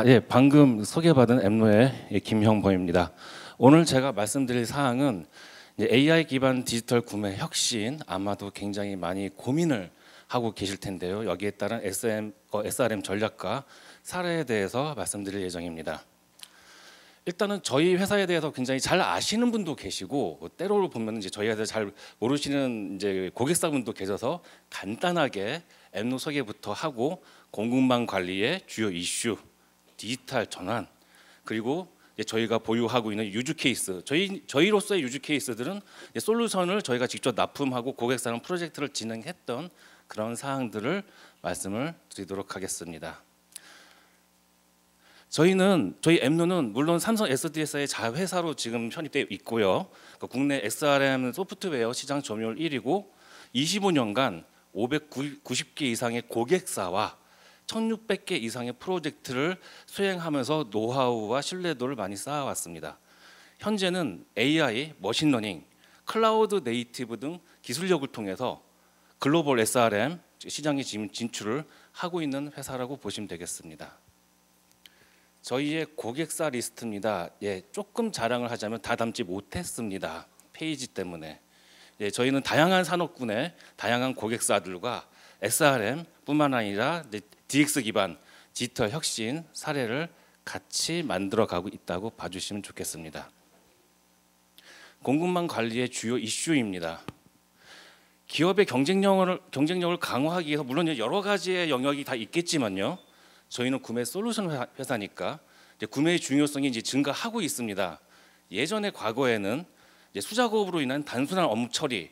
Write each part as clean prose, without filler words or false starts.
예, 방금 소개받은 엠노의 김형범입니다. 오늘 제가 말씀드릴 사항은 AI 기반 디지털 구매 혁신, 아마도 굉장히 많이 고민을 하고 계실 텐데요. 여기에 따른 SRM 전략과 사례에 대해서 말씀드릴 예정입니다. 일단은 저희 회사에 대해서 굉장히 잘 아시는 분도 계시고, 때로 보면 이제 저희 회사 잘 모르시는 이제 고객사분도 계셔서 간단하게 엠노 소개부터 하고 공급망 관리의 주요 이슈, 디지털 전환, 그리고 저희가 보유하고 있는 유즈 케이스, 저희로서의 유즈 케이스들은 솔루션을 저희가 직접 납품하고 고객사랑 프로젝트를 진행했던 그런 사항들을 말씀을 드리도록 하겠습니다. 저희 엠노는 물론 삼성 SDS의 자회사로 지금 편입되어 있고요. 국내 SRM 소프트웨어 시장 점유율 1위고 25년간 590개 이상의 고객사와 1600개 이상의 프로젝트를 수행하면서 노하우와 신뢰도를 많이 쌓아왔습니다. 현재는 AI, 머신러닝, 클라우드 네이티브 등 기술력을 통해서 글로벌 SRM 시장에 진출을 하고 있는 회사라고 보시면 되겠습니다. 저희의 고객사 리스트입니다. 조금 자랑을 하자면 다 담지 못했습니다. 페이지 때문에. 저희는 다양한 산업군의 다양한 고객사들과 SRM뿐만 아니라 DX 기반 디지털 혁신 사례를 같이 만들어가고 있다고 봐주시면 좋겠습니다. 공급망 관리의 주요 이슈입니다. 기업의 경쟁력을 강화하기 위해서 물론 여러 가지의 영역이 다 있겠지만요. 저희는 구매 솔루션 회사니까 구매의 중요성이 이제 증가하고 있습니다. 예전에 과거에는 수작업으로 인한 단순한 업무 처리,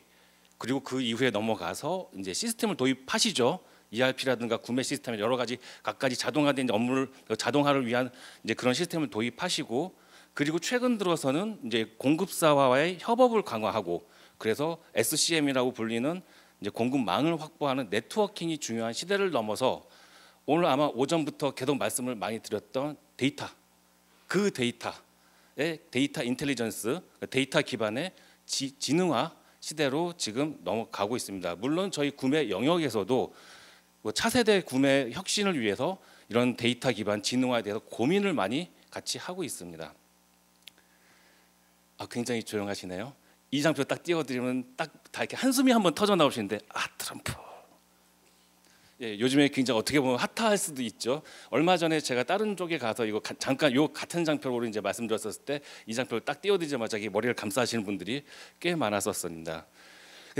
그리고 그 이후에 넘어가서 이제 시스템을 도입하시죠. ERP라든가 구매 시스템 여러 가지 각가지 자동화된 업무를 자동화를 위한 이제 그런 시스템을 도입하시고, 그리고 최근 들어서는 이제 공급사와의 협업을 강화하고, 그래서 SCM이라고 불리는 이제 공급망을 확보하는 네트워킹이 중요한 시대를 넘어서 오늘 아마 오전부터 계속 말씀을 많이 드렸던 데이터, 그 데이터의 데이터 인텔리전스, 데이터 기반의 지능화 시대로 지금 넘어가고 있습니다. 물론 저희 구매 영역에서도 차세대 구매 혁신을 위해서 이런 데이터 기반 지능화에 대해서 고민을 많이 같이 하고 있습니다. 굉장히 조용하시네요. 이 장표 딱 띄워드리면 딱 다 이렇게 한숨이 한번 터져 나오시는데 트럼프. 요즘에 굉장히 어떻게 보면 핫할 수도 있죠. 얼마 전에 제가 다른 쪽에 가서 이거 잠깐 요 같은 장표로 이제 말씀드렸을 때 이 장표를 딱 띄워드리자마자 머리를 감싸시는 분들이 꽤 많았었습니다.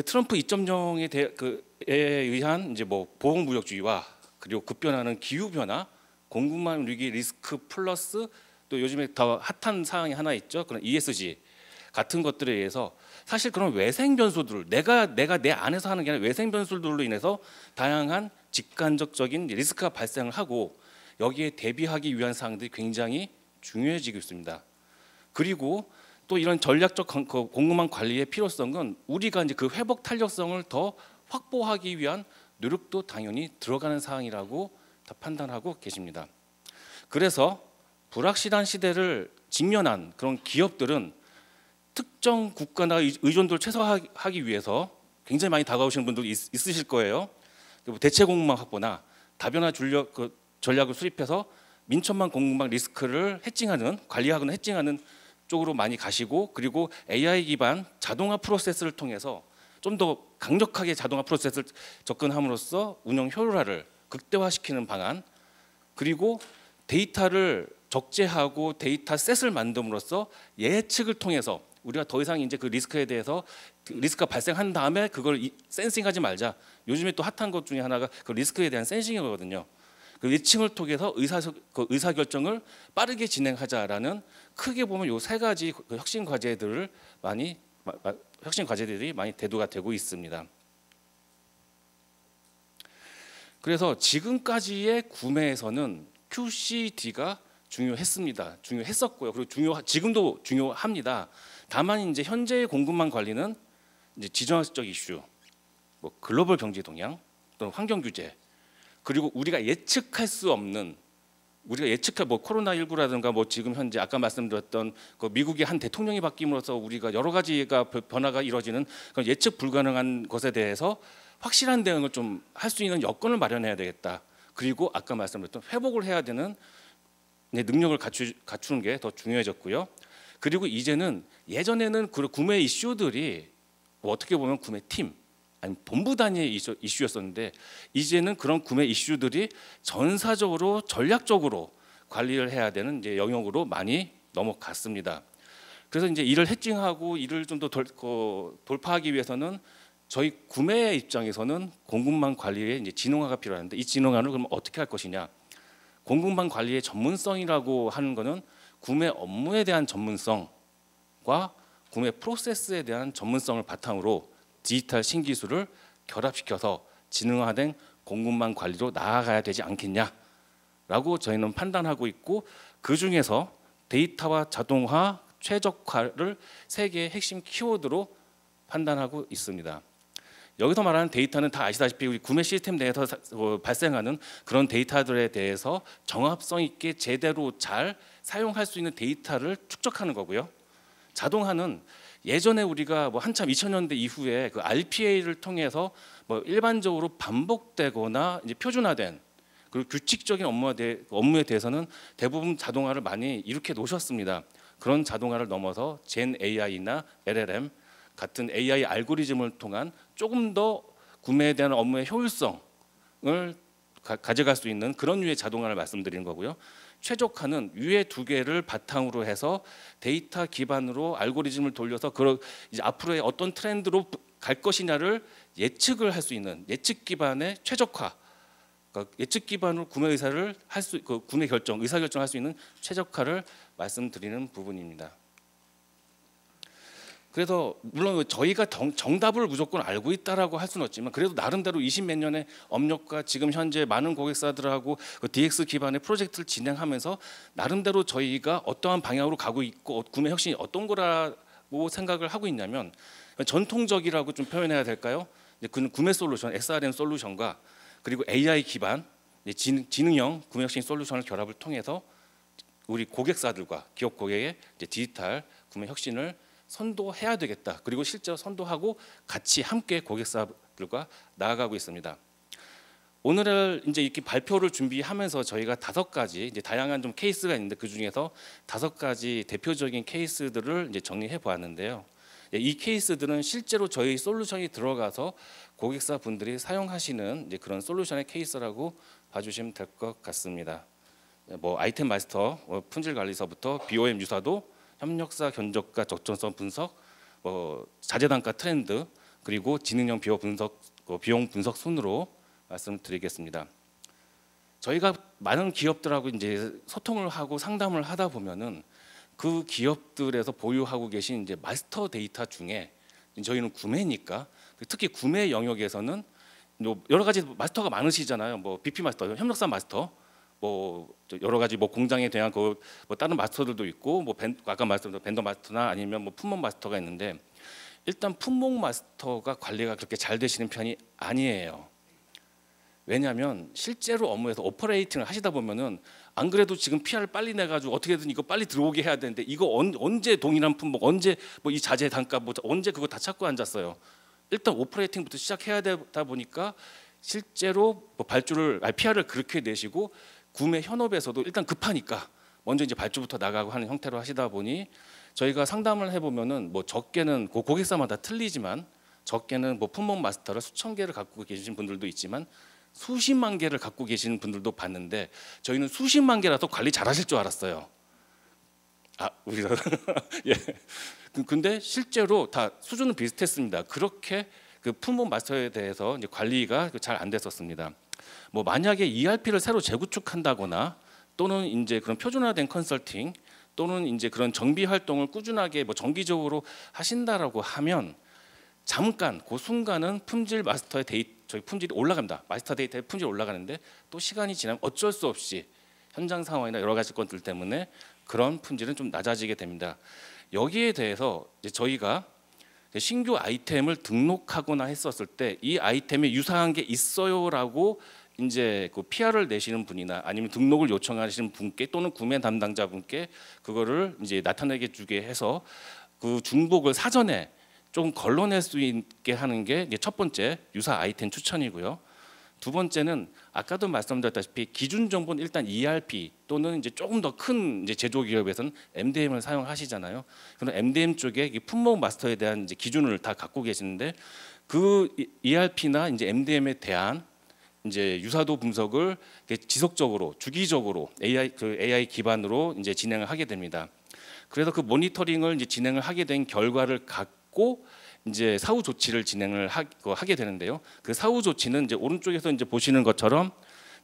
트럼프 2.0에 의한 이제 보호무역주의와 그리고 급변하는 기후 변화, 공급망 위기 리스크 플러스 또 요즘에 더 핫한 사항이 하나 있죠. 그런 ESG 같은 것들에 의해서 사실 그런 외생 변수들, 내가 내 안에서 하는 게 아니라 외생 변수들로 인해서 다양한 직간접적인 리스크가 발생을 하고, 여기에 대비하기 위한 사항들이 굉장히 중요해지고 있습니다. 그리고 또 이런 전략적 공급망 관리의 필요성은 우리가 이제 그 회복 탄력성을 더 확보하기 위한 노력도 당연히 들어가는 사항이라고 다 판단하고 계십니다. 그래서 불확실한 시대를 직면한 그런 기업들은 특정 국가나 의존도를 최소화하기 위해서 굉장히 많이 다가오시는 분들이 있으실 거예요. 대체 공급망 확보나 다변화 전략을 수립해서 민첩한 공급망 리스크를 관리하거나 해칭하는 쪽으로 많이 가시고, 그리고 AI 기반 자동화 프로세스를 통해서 좀 더 강력하게 자동화 프로세스를 접근함으로써 운영 효율화를 극대화시키는 방안, 그리고 데이터를 적재하고 데이터 셋을 만듦으로써 예측을 통해서 우리가 더 이상 이제 그 리스크에 대해서 리스크가 발생한 다음에 그걸 센싱하지 말자. 요즘에 또 핫한 것 중에 하나가 그 리스크에 대한 센싱이거든요. 그 예측을 통해서 의사 결정을 빠르게 진행하자라는, 크게 보면 요 세 가지 혁신 과제들이 많이 대두가 되고 있습니다. 그래서 지금까지의 구매에서는 QCD가 중요했었고요. 그리고 지금도 중요합니다. 다만 이제 현재의 공급망 관리는 이제 지정학적 이슈, 글로벌 경제 동향, 또는 환경 규제, 그리고 우리가 예측할 수 없는, 코로나19라든가 지금 현재 아까 말씀드렸던 미국의 한 대통령이 바뀜으로써 우리가 여러 가지가 변화가 이루어지는 그런 예측 불가능한 것에 대해서 확실한 대응을 좀 할 수 있는 여건을 마련해야 되겠다. 그리고 아까 말씀드렸던 회복을 해야 되는 능력을 갖추는 게 더 중요해졌고요. 그리고 이제는 예전에는 그 구매 이슈들이 어떻게 보면 구매 팀 아니면 본부 단위의 이슈였었는데 이제는 그런 구매 이슈들이 전사적으로 전략적으로 관리를 해야 되는 이제 영역으로 많이 넘어갔습니다. 그래서 이제 이를 해칭하고 이를 좀 더 돌파하기 위해서는 저희 구매 입장에서는 공급망 관리에 이제 진흥화가 필요한데 이 진흥화를 그럼 어떻게 할 것이냐? 공급망 관리의 전문성이라고 하는 것은 구매 업무에 대한 전문성과 구매 프로세스에 대한 전문성을 바탕으로 디지털 신기술을 결합시켜서 진흥화된 공급망 관리로 나아가야 되지 않겠냐라고 저희는 판단하고 있고 그 중에서 데이터와 자동화, 최적화를 세 개의 핵심 키워드로 판단하고 있습니다. 여기서 말하는 데이터는 다 아시다시피 우리 구매 시스템 내에서 발생하는 그런 데이터들에 대해서 정합성 있게 제대로 잘 사용할 수 있는 데이터를 축적하는 거고요. 자동화는 예전에 우리가 뭐 한참 2000년대 이후에 그 RPA를 통해서 뭐 일반적으로 반복되거나 이제 표준화된 그리고 규칙적인 업무에 대해서는 대부분 자동화를 많이 이렇게 놓으셨습니다. 그런 자동화를 넘어서 젠 AI나 LLM 같은 AI 알고리즘을 통한 조금 더 구매에 대한 업무의 효율성을 가져갈 수 있는 그런 류의 자동화를 말씀드리는 거고요. 최적화는 위에 두 개를 바탕으로 해서 데이터 기반으로 알고리즘을 돌려서 이제 앞으로의 어떤 트렌드로 갈 것이냐를 예측을 할 수 있는 예측 기반의 최적화. 그러니까 예측 기반으로 구매 의사를 구매 결정, 의사 결정할 수 있는 최적화를 말씀드리는 부분입니다. 그래서 물론 저희가 정답을 무조건 알고 있다라고 할 수는 없지만 그래도 나름대로 20몇 년의 업력과 지금 현재 많은 고객사들하고 그 DX 기반의 프로젝트를 진행하면서 나름대로 저희가 어떠한 방향으로 가고 있고 구매 혁신이 어떤 거라고 생각을 하고 있냐면 전통적이라고 좀 표현해야 될까요? 그 구매 솔루션, SRM 솔루션과 그리고 AI 기반 지능형 구매 혁신 솔루션을 결합을 통해서 우리 고객사들과 기업 고객의 디지털 구매 혁신을 선도해야 되겠다. 그리고 실제로 선도하고 같이 함께 고객사들과 나아가고 있습니다. 오늘을 이제 이렇게 발표를 준비하면서 저희가 5가지 이제 다양한 좀 케이스가 있는데 그 중에서 5가지 대표적인 케이스들을 이제 정리해 보았는데요. 이 케이스들은 실제로 저희 솔루션이 들어가서 고객사 분들이 사용하시는 이제 그런 솔루션의 케이스라고 봐주시면 될 것 같습니다. 뭐 아이템 마스터, 품질 관리서부터 BOM 유사도, 협력사 견적과 적정성 분석, 자재 단가 트렌드, 그리고 지능형 비용 분석 순으로 말씀드리겠습니다. 저희가 많은 기업들하고 이제 소통을 하고 상담을 하다 보면은 그 기업들에서 보유하고 계신 이제 마스터 데이터 중에 저희는 구매니까 특히 구매 영역에서는 여러 가지 마스터가 많으시잖아요. 뭐 BP 마스터, 협력사 마스터, 뭐 여러 가지 뭐 공장에 대한 뭐 다른 마스터들도 있고 뭐 아까 말씀드린 벤더 마스터나 아니면 뭐 품목 마스터가 있는데 일단 품목 마스터가 관리가 그렇게 잘 되시는 편이 아니에요. 왜냐하면 실제로 업무에서 오퍼레이팅을 하시다 보면은 안 그래도 지금 PR을 빨리 내가지고 어떻게든 이거 빨리 들어오게 해야 되는데 이거 언제 동일한 품목, 언제 뭐 이 자재 단가, 뭐 언제 그거 다 찾고 앉았어요. 일단 오퍼레이팅부터 시작해야 되다 보니까 실제로 뭐 PR을 그렇게 내시고 구매 현업에서도 일단 급하니까 먼저 이제 발주부터 나가고 하는 형태로 하시다 보니 저희가 상담을 해보면은 뭐 적게는 고객사마다 틀리지만 적게는 뭐 품목 마스터를 수천 개를 갖고 계신 분들도 있지만 수십만 개를 갖고 계시는 분들도 봤는데 저희는 수십만 개라서 관리 잘하실 줄 알았어요. 우리가 예. 근데 실제로 다 수준은 비슷했습니다. 그렇게 그 품목 마스터에 대해서 이제 관리가 잘 안 됐었습니다. 뭐 만약에 ERP를 새로 재구축한다거나 또는 이제 그런 표준화된 컨설팅 또는 이제 그런 정비 활동을 꾸준하게 뭐 정기적으로 하신다라고 하면 잠깐 그 순간은 품질 마스터의 저희 품질이 올라갑니다. 마스터 데이터의 품질이 올라가는데 또 시간이 지나면 어쩔 수 없이 현장 상황이나 여러 가지 것들 때문에 그런 품질은 좀 낮아지게 됩니다. 여기에 대해서 이제 저희가 신규 아이템을 등록하거나 했었을 때 이 아이템에 유사한 게 있어요라고 이제 그 PR을 내시는 분이나 아니면 등록을 요청하시는 분께 또는 구매 담당자분께 그거를 이제 나타내게 주게 해서 그 중복을 사전에 좀 걸러낼 수 있게 하는 게 첫 번째 유사 아이템 추천이고요. 두 번째는 아까도 말씀드렸다시피 기준 정보는 일단 ERP 또는 이제 조금 더 큰 이제 제조 기업에서는 MDM을 사용하시잖아요. 그럼 MDM 쪽에 이 품목 마스터에 대한 이제 기준을 다 갖고 계시는데 그 ERP나 이제 MDM에 대한 이제 유사도 분석을 지속적으로 주기적으로 AI 기반으로 이제 진행을 하게 됩니다. 그래서 그 모니터링을 이제 진행을 하게 된 결과를 갖고 이제 사후 조치를 진행을 하게 되는데요. 그 사후 조치는 이제 오른쪽에서 이제 보시는 것처럼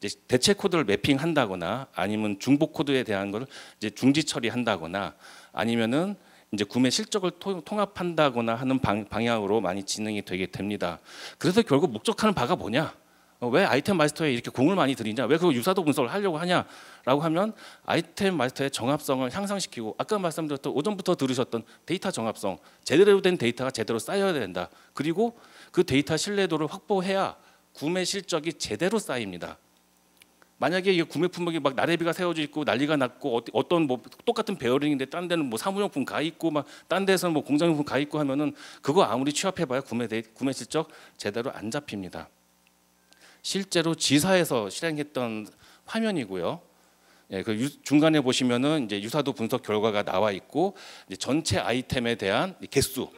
이제 대체 코드를 매핑한다거나 아니면 중복 코드에 대한 걸 이제 중지 처리한다거나 아니면은 이제 구매 실적을 통합한다거나 하는 방향으로 많이 진행이 되게 됩니다. 그래서 결국 목적하는 바가 뭐냐? 왜 아이템 마스터에 이렇게 공을 많이 들이냐? 왜 그 유사도 분석을 하려고 하냐라고 하면 아이템 마스터의 정합성을 향상시키고 아까 말씀드렸던 오전부터 들으셨던 데이터 정합성, 제대로 된 데이터가 제대로 쌓여야 된다. 그리고 그 데이터 신뢰도를 확보해야 구매 실적이 제대로 쌓입니다. 만약에 이 구매 품목이 막 나래비가 세워져 있고 난리가 났고 어떤 뭐 똑같은 베어링인데 딴 데는 뭐 사무용품 가 있고 막 딴 데서는 뭐 공장용품 가 있고 하면은 그거 아무리 취합해봐야 구매 실적 제대로 안 잡힙니다. 실제로 지사에서 실행했던 화면이고요. 예, 그 중간에 보시면은 이제 유사도 분석 결과가 나와 있고 이제 전체 아이템에 대한 개수,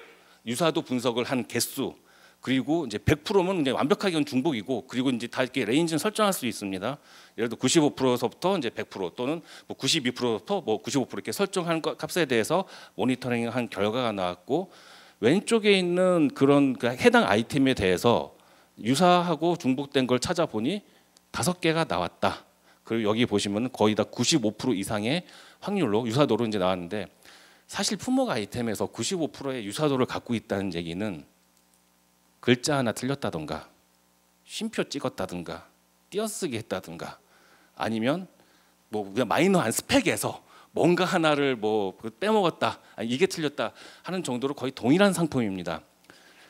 유사도 분석을 한 개수, 그리고 이제 100%면 이제 완벽하게 중복이고 그리고 이제 다 이렇게 레인지는 설정할 수 있습니다. 예를 들어 95%서부터 이제 100% 또는 뭐 92%부터 뭐 95% 이렇게 설정한 값에 대해서 모니터링한 결과가 나왔고 왼쪽에 있는 그런 그 해당 아이템에 대해서 유사하고 중복된 걸 찾아보니 5개가 나왔다. 그리고 여기 보시면 거의 다 95% 이상의 확률로 유사도로 이제 나왔는데 사실 품목 아이템에서 95%의 유사도를 갖고 있다는 얘기는 글자 하나 틀렸다던가 쉼표 찍었다든가 띄어쓰기 했다든가 아니면 뭐 그냥 마이너한 스펙에서 뭔가 하나를 뭐 빼먹었다, 아니 이게 틀렸다 하는 정도로 거의 동일한 상품입니다.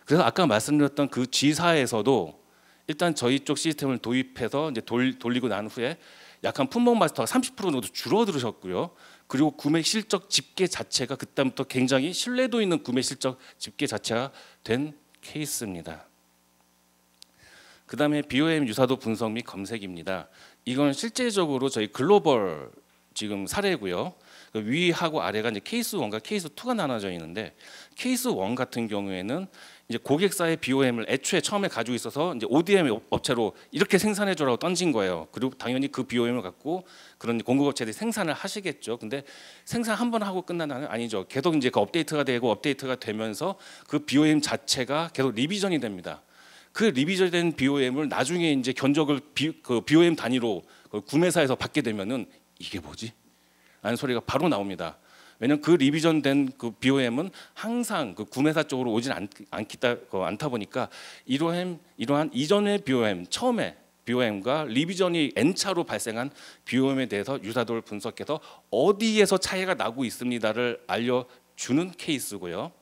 그래서 아까 말씀드렸던 그 G사에서도 일단 저희 쪽 시스템을 도입해서 이제 돌리고 난 후에 약간 품목 마스터가 30% 정도 줄어들으셨고요. 그리고 구매 실적 집계 자체가 그다음부터 굉장히 신뢰도 있는 구매 실적 집계 자체가 된 케이스입니다. 그다음에 BOM 유사도 분석 및 검색입니다. 이건 실제적으로 저희 글로벌 지금 사례고요. 위하고 아래가 이제 케이스 1과 케이스 2가 나눠져 있는데 케이스 1 같은 경우에는 이제 고객사의 BOM을 애초에 처음에 가지고 있어서 이제 ODM 업체로 이렇게 생산해줘라고 던진 거예요. 그리고 당연히 그 BOM을 갖고 그런 공급업체들이 생산을 하시겠죠. 근데 생산 한 번 하고 끝나는 아니죠. 계속 이제 그 업데이트가 되고 업데이트가 되면서 그 BOM 자체가 계속 리비전이 됩니다. 그 리비전된 BOM을 나중에 이제 견적을 그 BOM 단위로 그 구매사에서 받게 되면은 이게 뭐지? 라는 소리가 바로 나옵니다. 왜냐하면 그 리비전된 그 BOM은 항상 그 구매사 쪽으로 오진 않다 보니까 이러한 이전의 BOM, 처음에 BOM과 리비전이 N차로 발생한 BOM에 대해서 유사도를 분석해서 어디에서 차이가 나고 있습니다를 알려주는 케이스고요.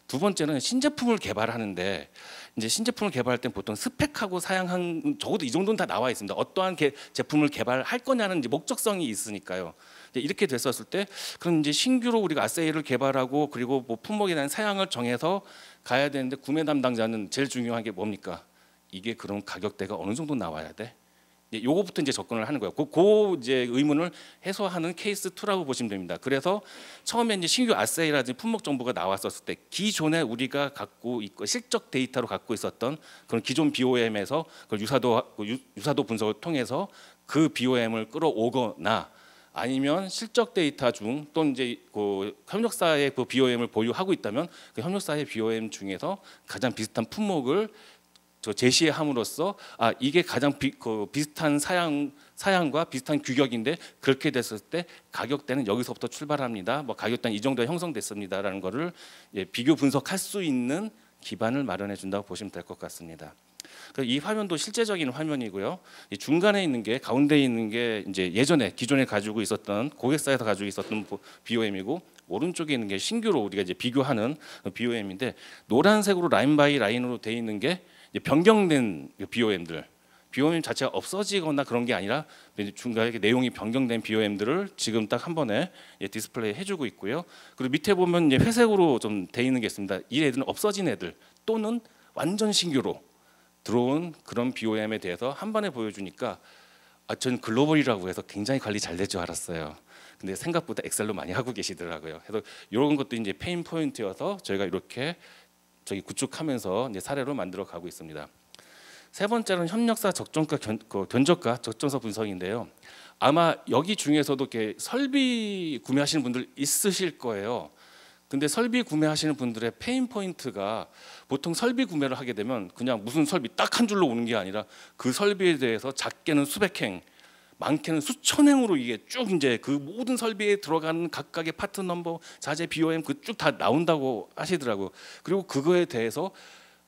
두 번째는 신제품을 개발하는데 이제 신제품을 개발할 때 보통 스펙하고 사양한 적어도 이 정도는 다 나와 있습니다. 어떠한 제품을 개발할 거냐는 이제 목적성이 있으니까요. 이렇게 됐었을 때 그럼 이제 신규로 우리가 아세이를 개발하고 그리고 뭐 품목에 대한 사양을 정해서 가야 되는데 구매 담당자는 제일 중요한 게 뭡니까? 이게 그럼 가격대가 어느 정도 나와야 돼? 요거부터 이제 접근을 하는 거예요. 그 이제 의문을 해소하는 케이스 2라고 보시면 됩니다. 그래서 처음에 이제 신규 아세이라든지 품목 정보가 나왔었을 때 기존에 우리가 갖고 있고 실적 데이터로 갖고 있었던 그런 기존 BOM에서 그 유사도 분석을 통해서 그 BOM을 끌어오거나 아니면 실적 데이터 중 또 이제 그 협력사의 그 BOM을 보유하고 있다면 그 협력사의 BOM 중에서 가장 비슷한 품목을 제시함으로써 이게 가장 비슷한 사양과 비슷한 규격인데 그렇게 됐을 때 가격대는 여기서부터 출발합니다. 뭐 가격대는 이 정도에 형성됐습니다라는 거를 비교 분석할 수 있는 기반을 마련해 준다고 보시면 될 것 같습니다. 이 화면도 실제적인 화면이고요. 이 중간에 있는 게 가운데 있는 게 이제 예전에 기존에 가지고 있었던 고객사에서 가지고 있었던 BOM이고 오른쪽에 있는 게 신규로 우리가 이제 비교하는 BOM인데 노란색으로 라인 바이 라인으로 돼 있는 게 변경된 BOM들, BOM 자체가 없어지거나 그런 게 아니라 중간에 내용이 변경된 BOM들을 지금 딱 한 번에 디스플레이 해주고 있고요. 그리고 밑에 보면 회색으로 좀 돼 있는 게 있습니다. 이 애들은 없어진 애들 또는 완전 신규로 들어온 그런 BOM에 대해서 한 번에 보여주니까 전 글로벌이라고 해서 굉장히 관리 잘 될 줄 알았어요. 근데 생각보다 엑셀로 많이 하고 계시더라고요. 그래서 이런 것도 이제 페인 포인트여서 저희가 이렇게 구축하면서 이제 사례로 만들어 가고 있습니다. 세 번째는 협력사 적정가 견적가 적정서 분석인데요. 아마 여기 중에서도 이렇게 설비 구매하시는 분들 있으실 거예요. 근데 설비 구매하시는 분들의 페인 포인트가 보통 설비 구매를 하게 되면 그냥 무슨 설비 딱 한 줄로 오는 게 아니라 그 설비에 대해서 작게는 수백 행, 많게는 수천 행으로 이게 쭉 이제 그 모든 설비에 들어가는 각각의 파트 넘버, 자재, BOM 그 쭉 다 나온다고 하시더라고요. 그리고 그거에 대해서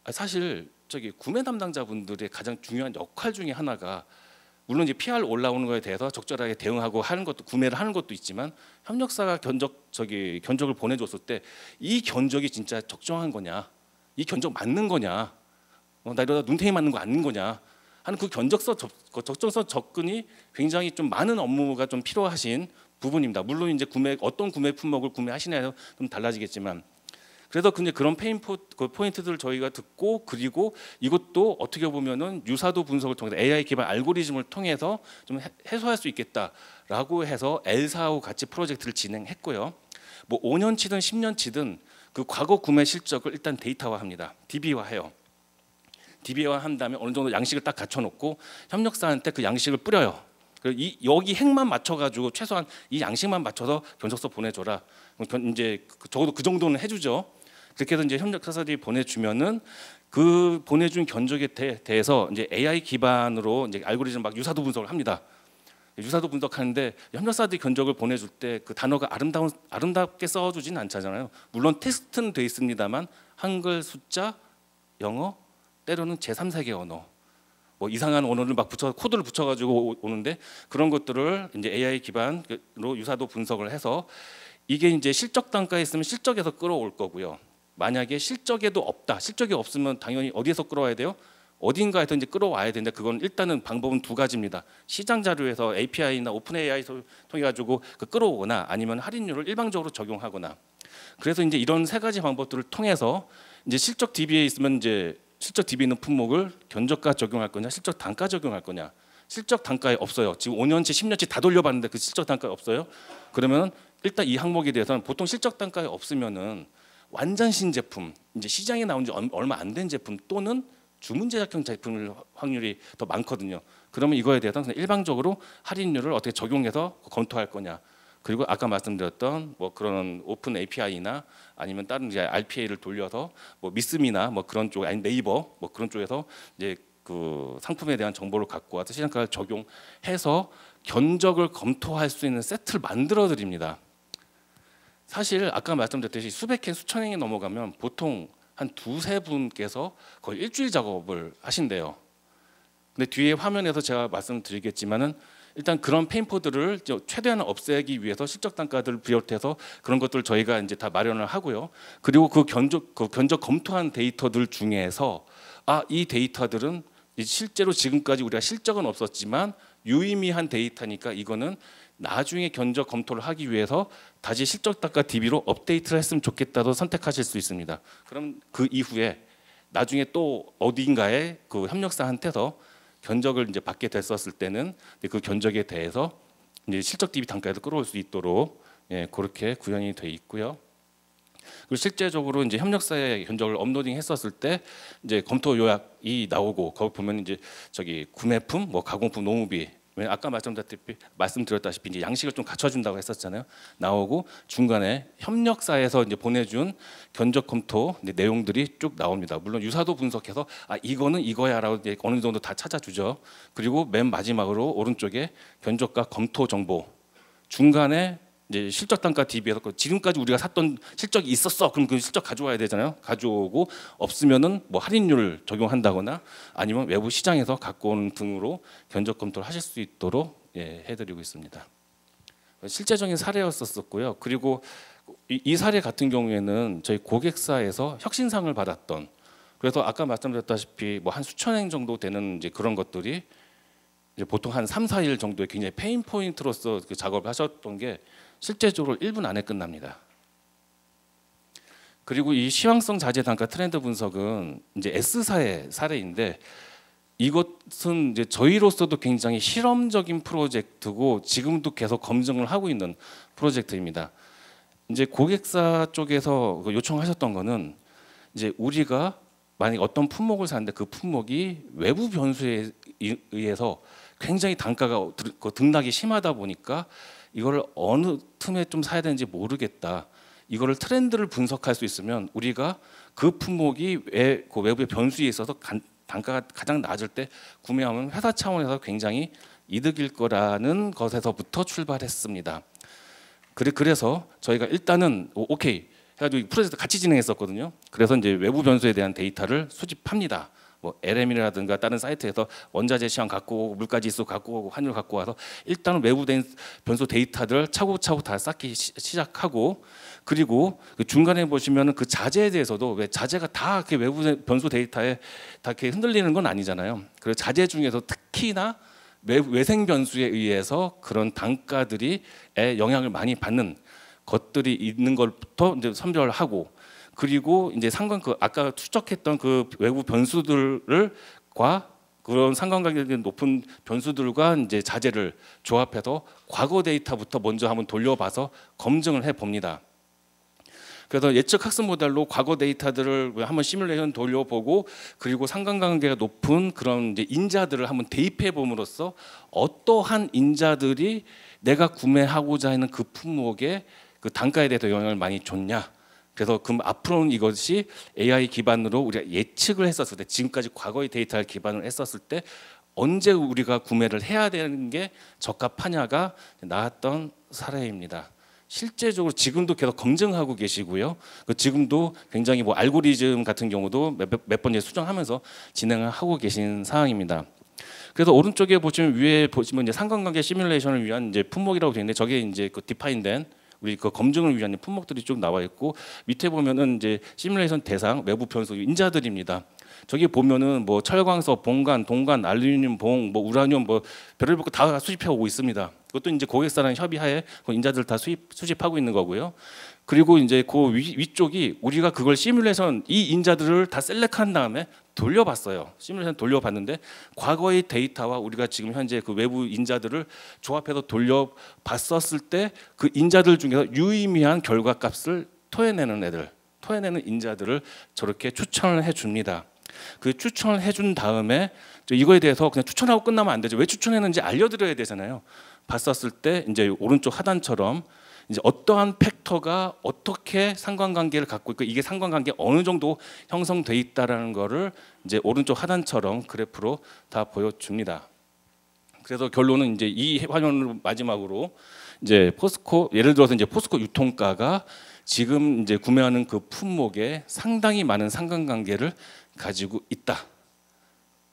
사실 구매 담당자분들의 가장 중요한 역할 중에 하나가 물론 이제 PR 올라오는 거에 대해서 적절하게 대응하고 하는 것도 구매를 하는 것도 있지만 협력사가 견적을 보내줬을 때 이 견적이 진짜 적정한 거냐, 이 견적 맞는 거냐, 나 이러다 눈탱이 맞는 거 아닌 거냐 하는 그 적정서 접근이 굉장히 좀 많은 업무가 좀 필요하신 부분입니다. 물론 이제 어떤 구매 품목을 구매하시냐에 좀 달라지겠지만. 그래서 근데 그런 포인트들을 저희가 듣고 그리고 이것도 어떻게 보면은 유사도 분석을 통해서 AI 기반 알고리즘을 통해서 좀 해소할 수 있겠다라고 해서 엘사하고 같이 프로젝트를 진행했고요. 뭐 5년치든 10년치든 그 과거 구매 실적을 일단 데이터화합니다. DB화해요. DB화한 다음에 어느 정도 양식을 딱 갖춰놓고 협력사한테 그 양식을 뿌려요. 여기 핵만 맞춰가지고 최소한 이 양식만 맞춰서 견적서 보내줘라. 이제 적어도 그 정도는 해주죠. 그렇게 해서 이제 협력사들이 보내주면은 그 보내준 견적에 대해서 이제 AI 기반으로 이제 알고리즘 막 유사도 분석을 합니다. 유사도 분석하는데 협력사들이 견적을 보내줄 때 그 단어가 아름답게 써주진 않잖아요. 물론 텍스트는 돼 있습니다만 한글, 숫자, 영어, 때로는 제3세계 언어, 뭐 이상한 언어를 막 코드를 붙여가지고 오는데 그런 것들을 이제 AI 기반으로 유사도 분석을 해서 이게 이제 실적 단가에 있으면 실적에서 끌어올 거고요. 만약에 실적에도 없다, 실적이 없으면 당연히 어디에서 끌어와야 돼요? 어딘가에서 이제 끌어와야 되는데 그건 일단은 방법은 두 가지입니다. 시장 자료에서 API나 오픈 AI 통해 가지고 끌어오거나 아니면 할인율을 일방적으로 적용하거나. 그래서 이제 이런 세 가지 방법들을 통해서 이제 실적 DB에 있으면 이제 실적 DB 있는 품목을 견적가 적용할 거냐, 실적 단가 적용할 거냐. 실적 단가에 없어요. 지금 5년치, 10년치 다 돌려봤는데 그 실적 단가에 없어요. 그러면 일단 이 항목에 대해서는 보통 실적 단가에 없으면은 완전 신제품, 이제 시장에 나온 지 얼마 안 된 제품 또는 주문 제작형 제품일 확률이 더 많거든요. 그러면 이거에 대해서는 일방적으로 할인율을 어떻게 적용해서 검토할 거냐. 그리고 아까 말씀드렸던 뭐 그런 오픈 API나 아니면 다른 이제 RPA를 돌려서 뭐 미스미나 뭐 그런 쪽 아니 네이버 뭐 그런 쪽에서 이제 그 상품에 대한 정보를 갖고 와서 시장가를 적용해서 견적을 검토할 수 있는 세트를 만들어 드립니다. 사실 아까 말씀드렸듯이 수백 회 수천 행이 넘어가면 보통 한 두세 분께서 거의 일주일 작업을 하신대요. 근데 뒤에 화면에서 제가 말씀드리겠지만은 일단 그런 페인포들을 최대한 없애기 위해서 실적 단가들을 비롯해서 그런 것들 저희가 이제 다 마련을 하고요. 그리고 그 견적 검토한 데이터들 중에서 이 데이터들은 실제로 지금까지 우리가 실적은 없었지만 유의미한 데이터니까 이거는 나중에 견적 검토를 하기 위해서 다시 실적 단가 DB로 업데이트를 했으면 좋겠다도 선택하실 수 있습니다. 그럼 그 이후에 나중에 또 어딘가에 그 협력사한테서 견적을 이제 받게 됐었을 때는 그 견적에 대해서 이제 실적 DB 단가에도 끌어올 수 있도록 그렇게 구현이 돼 있고요. 그리고 실제적으로 이제 협력사에 견적을 업로딩했었을 때 이제 검토 요약이 나오고 거기 보면 이제 구매품, 뭐 가공품, 노무비 아까 말씀드렸다시피 이제 양식을 좀 갖춰준다고 했었잖아요. 나오고 중간에 협력사에서 이제 보내준 견적 검토 내용들이 쭉 나옵니다. 물론 유사도 분석해서 이거는 이거야라고 이제 어느 정도 다 찾아주죠. 그리고 맨 마지막으로 오른쪽에 견적과 검토 정보 중간에 이제 실적 단가 DB에서 지금까지 우리가 샀던 실적이 있었어. 그럼 그 실적 가져와야 되잖아요. 가져오고 없으면은 뭐 할인율을 적용한다거나 아니면 외부 시장에서 갖고 오는 등으로 견적 검토를 하실 수 있도록 해드리고 있습니다. 실제적인 사례였었고요. 그리고 이 사례 같은 경우에는 저희 고객사에서 혁신상을 받았던 그래서 아까 말씀드렸다시피 뭐 한 수천 행 정도 되는 이제 그런 것들이 이제 보통 한 3, 4일 정도의 굉장히 페인 포인트로서 그 작업을 하셨던 게 실제적으로 1분 안에 끝납니다. 그리고 이 시황성 자재 단가 트렌드 분석은 이제 S사의 사례인데 이것은 이제 저희로서도 굉장히 실험적인 프로젝트고 지금도 계속 검증을 하고 있는 프로젝트입니다. 이제 고객사 쪽에서 요청하셨던 거는 이제 우리가 만약 어떤 품목을 사는데 그 품목이 외부 변수에 의해서 굉장히 단가가 등락이 심하다 보니까 이거를 어느 틈에 좀 사야 되는지 모르겠다. 이거를 트렌드를 분석할 수 있으면 우리가 그 품목이 그 외부의 변수에 있어서 단가가 가장 낮을 때 구매하면 회사 차원에서 굉장히 이득일 거라는 것에서부터 출발했습니다. 그래서 저희가 일단은 오케이 해가지고 프로젝트 같이 진행했었거든요. 그래서 이제 외부 변수에 대한 데이터를 수집합니다. 뭐 LM이라든가 다른 사이트에서 원자재 시황 갖고 오고 물가지수 갖고 오고 환율 갖고 와서 일단은 외부 변수 데이터들 차곡차곡 다 쌓기 시작하고, 그리고 그 중간에 보시면은 그 자재에 대해서도 왜 자재가 다 이렇게 외부 변수 데이터에 다 이렇게 흔들리는 건 아니잖아요. 그래서 자재 중에서 특히나 외생 변수에 의해서 그런 단가들이 영향을 많이 받는 것들이 있는 것부터 이제 선별하고, 그리고 이제 아까 추적했던 그 외부 변수들과 그런 상관관계 높은 변수들과 이제 자재를 조합해서 과거 데이터부터 먼저 한번 돌려봐서 검증을 해 봅니다. 그래서 예측 학습 모델로 과거 데이터들을 한번 시뮬레이션 돌려보고, 그리고 상관관계가 높은 그런 이제 인자들을 한번 대입해 봄으로써 어떠한 인자들이 내가 구매하고자 하는 그 품목의 그 단가에 대해서 영향을 많이 줬냐. 그래서 그럼 앞으로는 이것이 AI 기반으로 우리가 예측을 했었을 때, 지금까지 과거의 데이터를 기반으로 했었을 때 언제 우리가 구매를 해야 되는 게 적합하냐가 나왔던 사례입니다. 실제적으로 지금도 계속 검증하고 계시고요. 지금도 굉장히 뭐 알고리즘 같은 경우도 몇 번 수정하면서 진행을 하고 계신 상황입니다. 그래서 오른쪽에 보시면, 위에 보시면 이제 상관관계 시뮬레이션을 위한 이제 품목이라고 되어 있는데, 저게 이제 그 디파인된 우리 그 검증을 위한 품목들이 쭉 나와 있고, 밑에 보면은 이제 시뮬레이션 대상 외부 변수 인자들입니다. 저기 보면은 뭐 철광석, 봉간, 동간, 알루미늄, 봉, 뭐 우라늄, 뭐 별의별 거 다 수집해 오고 있습니다. 그것도 이제 고객사랑 협의하에 그 인자들 다 수집하고 있는 거고요. 그리고 이제 그 위쪽이 우리가 그걸 시뮬레이션 이 인자들을 다 셀렉한 다음에 돌려봤어요. 시뮬레이션 돌려봤는데 과거의 데이터와 우리가 지금 현재 그 외부 인자들을 조합해서 돌려봤었을 때 그 인자들 중에서 유의미한 결과값을 토해내는 인자들을 저렇게 추천을 해줍니다. 그 추천을 해준 다음에 이거에 대해서 그냥 추천하고 끝나면 안 되죠. 왜 추천했는지 알려드려야 되잖아요. 봤었을 때 이제 오른쪽 하단처럼 이제 어떠한 팩터가 어떻게 상관관계를 갖고 있고, 이게 상관관계 어느 정도 형성돼 있다라는 거를 이제 오른쪽 하단처럼 그래프로 다 보여줍니다. 그래서 결론은 이제 이 화면을 마지막으로 이제 포스코, 예를 들어서 이제 포스코 유통가가 지금 이제 구매하는 그 품목에 상당히 많은 상관관계를 가지고 있다.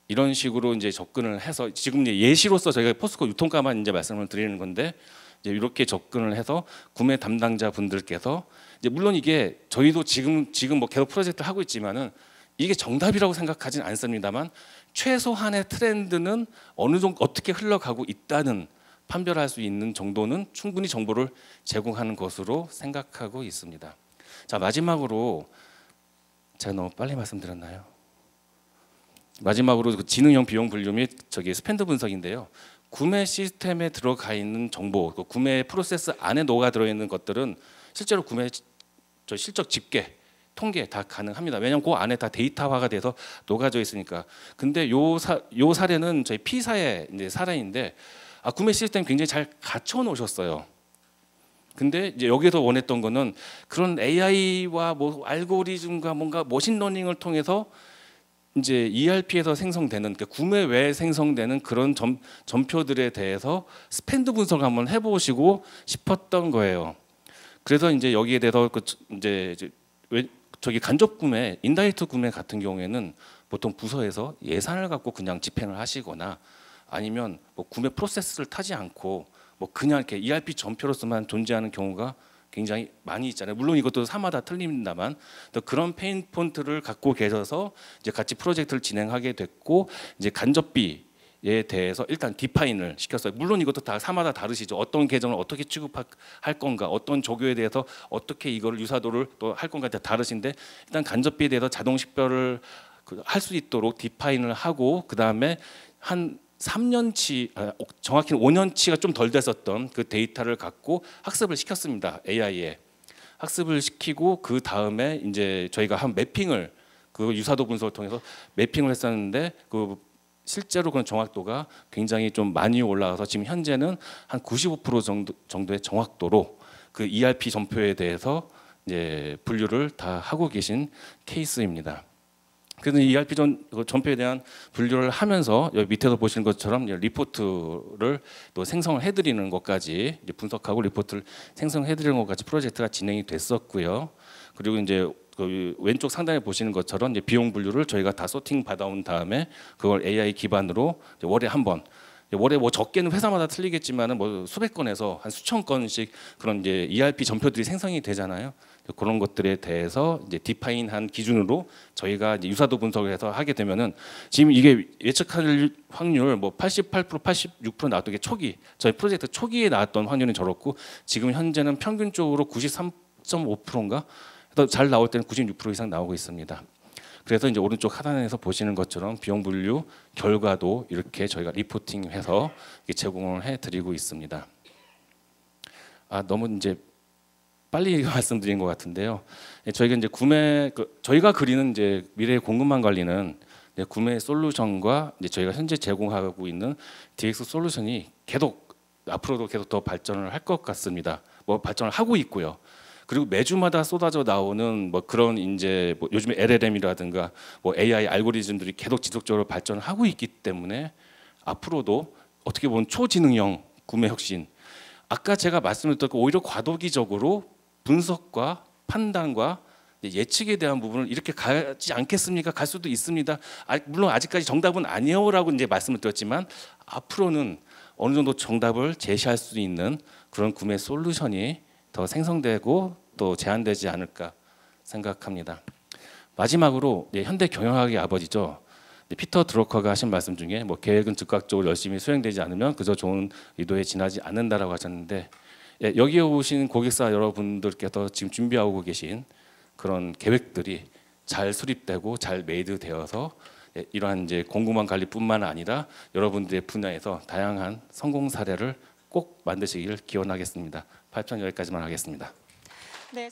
이런 식으로 이제 접근을 해서, 지금 이제 예시로서 저희가 포스코 유통가만 이제 말씀을 드리는 건데, 이제 이렇게 접근을 해서 구매 담당자 분들께서 이제 물론 이게 저희도 지금 뭐 계속 프로젝트를 하고 있지만은 이게 정답이라고 생각하진 않습니다만, 최소한의 트렌드는 어느 정도 어떻게 흘러가고 있다는 판별할 수 있는 정도는 충분히 정보를 제공하는 것으로 생각하고 있습니다. 자, 마지막으로 제가 너무 빨리 말씀드렸나요? 마지막으로 그 지능형 비용 분류 및 스펜드 분석인데요. 구매 시스템에 들어가 있는 정보, 그 구매 프로세스 안에 녹아 들어 있는 것들은 실제로 구매 실적 집계, 통계 다 가능합니다. 왜냐하면 그 안에 다 데이터화가 돼서 녹아져 있으니까. 근데 요 사례는 저희 P사의 이제 사례인데, 구매 시스템 굉장히 잘 갖춰 놓으셨어요. 근데 이제 여기서 원했던 거는 그런 AI와 뭐 알고리즘과 뭔가 머신러닝을 통해서 이제 ERP에서 생성되는, 그러니까 구매 외에 생성되는 그런 점표들에 대해서 스펜드 분석을 한번 해보시고 싶었던 거예요. 그래서 이제 여기에 대해서 이제 저기 간접 구매, 인다이렉트 구매 같은 경우에는 보통 부서에서 예산을 갖고 그냥 집행을 하시거나, 아니면 뭐 구매 프로세스를 타지 않고 뭐 그냥 이렇게 ERP 점표로서만 존재하는 경우가 굉장히 많이 있잖아요. 물론 이것도 사마다 틀립니다만, 또 그런 페인 포인트를 갖고 계셔서 이제 같이 프로젝트를 진행하게 됐고, 이제 간접비에 대해서 일단 디파인을 시켰어요. 물론 이것도 다 사마다 다르시죠. 어떤 계정을 어떻게 취급할 건가, 어떤 조교에 대해서 어떻게 이거를 유사도를 또 할 건가 다 다르신데, 일단 간접비에 대해서 자동 식별을 할 수 있도록 디파인을 하고 그 다음에 한 3년치, 정확히는 5년치가 좀 덜 됐었던 그 데이터를 갖고 학습을 시켰습니다. AI에 학습을 시키고 그 다음에 이제 저희가 한 매핑을 그 유사도 분석을 통해서 매핑을 했었는데 그 실제로 그런 정확도가 굉장히 좀 많이 올라가서 지금 현재는 한 95% 정도의 정확도로 그 ERP 전표에 대해서 이제 분류를 다 하고 계신 케이스입니다. 그래서 ERP 전표에 대한 분류를 하면서 여기 밑에서 보시는 것처럼 리포트를 또 생성을 해드리는 것까지 이제 분석하고 리포트를 생성해드리는 것까지 프로젝트가 진행이 됐었고요. 그리고 이제 그 왼쪽 상단에 보시는 것처럼 이제 비용 분류를 저희가 다 소팅 받아온 다음에 그걸 AI 기반으로 월에 한 번, 월에 뭐 적게는 회사마다 틀리겠지만은 뭐 수백 건에서 한 수천 건씩 그런 이제 ERP 전표들이 생성이 되잖아요. 그런 것들에 대해서 이제 디파인한 기준으로 저희가 이제 유사도 분석을 해서 하게 되면은 지금 이게 예측할 확률 뭐 88%, 86% 나왔던 게 초기 저희 프로젝트 초기에 나왔던 확률은 저렇고 지금 현재는 평균적으로 93.5%인가 잘 나올 때는 96% 이상 나오고 있습니다. 그래서 이제 오른쪽 하단에서 보시는 것처럼 비용 분류 결과도 이렇게 저희가 리포팅해서 제공을 해드리고 있습니다. 너무 이제 빨리 말씀드린 것 같은데요. 저희가 이제 저희가 그리는 이제 미래의 공급망 관리는 구매 솔루션과 이제 저희가 현재 제공하고 있는 DX 솔루션이 앞으로도 계속 더 발전을 할 것 같습니다. 뭐 발전을 하고 있고요. 그리고 매주마다 쏟아져 나오는 뭐 그런 이제 뭐 요즘에 LLM이라든가 뭐 AI 알고리즘들이 계속 지속적으로 발전을 하고 있기 때문에 앞으로도 어떻게 보면 초지능형 구매 혁신. 아까 제가 말씀드렸던 오히려 과도기적으로 분석과 판단과 예측에 대한 부분을 이렇게 가지 않겠습니까? 갈 수도 있습니다. 물론 아직까지 정답은 아니요라고 이제 말씀을 드렸지만 앞으로는 어느 정도 정답을 제시할 수 있는 그런 구매 솔루션이 더 생성되고 또 제한되지 않을까 생각합니다. 마지막으로 현대 경영학의 아버지죠. 피터 드러커가 하신 말씀 중에 뭐 계획은 즉각적으로 열심히 수행되지 않으면 그저 좋은 의도에 지나지 않는다라고 하셨는데 여기에 오신 고객사 여러분들께서 지금 준비하고 계신 그런 계획들이 잘 수립되고 잘 메이드되어서 이러한 이제 공급망 관리뿐만 아니라 여러분들의 분야에서 다양한 성공 사례를 꼭 만드시기를 기원하겠습니다. 발표는 여기까지만 하겠습니다. 네.